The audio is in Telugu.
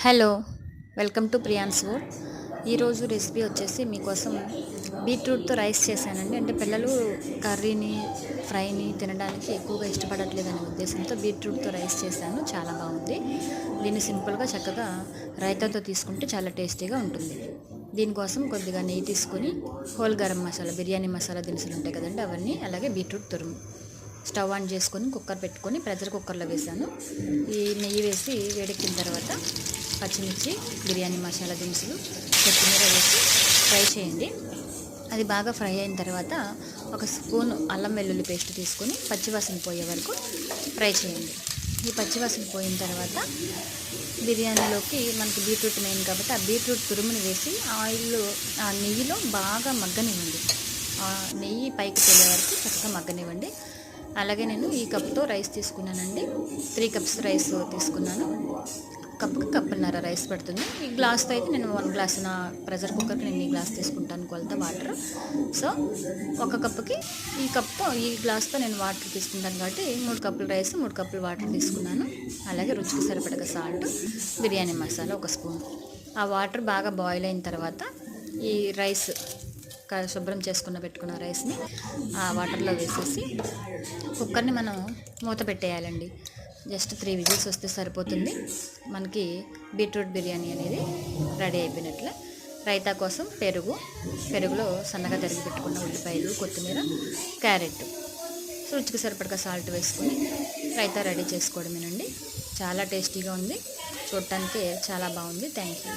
Hello, welcome to prions world. ఈరోజు రెసిపీ వచ్చేసి మీకోసం బీట్రూట్తో రైస్ చేశానండి. అంటే పిల్లలు కర్రీని ఫ్రైని తినడానికి ఎక్కువగా ఇష్టపడట్లేదనే ఉద్దేశంతో బీట్రూట్తో రైస్ చేశాను. చాలా బాగుంది. దీన్ని సింపుల్గా చక్కగా రైతాతో తీసుకుంటే చాలా టేస్టీగా ఉంటుంది. దీనికోసం కొద్దిగా నెయ్యి తీసుకొని హోల్ గరం మసాలా, బిర్యానీ మసాలా దినుసులు ఉంటాయి కదండి, అవన్నీ, అలాగే బీట్రూట్ తురుము. స్టవ్ ఆన్ చేసుకొని కుక్కర్ పెట్టుకొని ప్రెషర్ కుక్కర్లో వేసాను. ఈ నెయ్యి వేసి వేడెక్కిన తర్వాత పచ్చిమిర్చి, బిర్యానీ మసాలా దినుసులు, కొత్తిమీర వేసి ఫ్రై చేయండి. అది బాగా ఫ్రై అయిన తర్వాత ఒక స్పూన్ అల్లం వెల్లుల్లి పేస్ట్ తీసుకొని పచ్చివాసన పోయే వరకు ఫ్రై చేయండి. ఈ పచ్చివాసన పోయిన తర్వాత బిర్యానీలోకి మనకి బీట్రూట్ మెయిన్ కాబట్టి ఆ బీట్రూట్ తురుముని వేసి ఆ నెయ్యిలో బాగా మగ్గనివ్వండి. ఆ నెయ్యి పైకి తేలే వరకు చక్కగా మగ్గనివ్వండి. అలాగే నేను ఈ కప్తో రైస్ తీసుకున్నానండి. 3 కప్స్ రైస్ తీసుకున్నాను. కప్పుకి కప్పున్నర రైస్ పడుతుంది. ఈ గ్లాస్తో అయితే నేను 1 గ్లాస్, నా ప్రెషర్ కుక్కర్కి నేను ఈ గ్లాస్ తీసుకుంటాను కొలత వాటర్. సో ఒక కప్పుకి ఈ గ్లాస్తో నేను వాటర్ తీసుకుంటాను కాబట్టి 3 కప్పులు రైస్, 3 కప్పులు వాటర్ తీసుకున్నాను. అలాగే రుచికి సరిపడగా సాల్ట్, బిర్యానీ మసాలా 1 స్పూన్. ఆ వాటర్ బాగా బాయిల్ అయిన తర్వాత ఈ రైస్ శుభ్రం పెట్టుకున్న రైస్ని ఆ వాటర్లో వేసేసి కుక్కర్ని మనం మూత పెట్టేయాలండి. జస్ట్ 3 విజిల్స్ వస్తే సరిపోతుంది. మనకి బీట్రూట్ బిర్యానీ అనేది రెడీ అయిపోయినట్లే. రైతా కోసం పెరుగులో సన్నగా తరిగి పెట్టుకున్న ఉల్లిపాయలు, కొత్తిమీర, క్యారెట్, రుచికి సరిపడగా సాల్ట్ వేసుకొని రైతా రెడీ చేసుకోవడమేనండి. చాలా టేస్టీగా ఉంది. చూడటానికి చాలా బాగుంది. Thank you.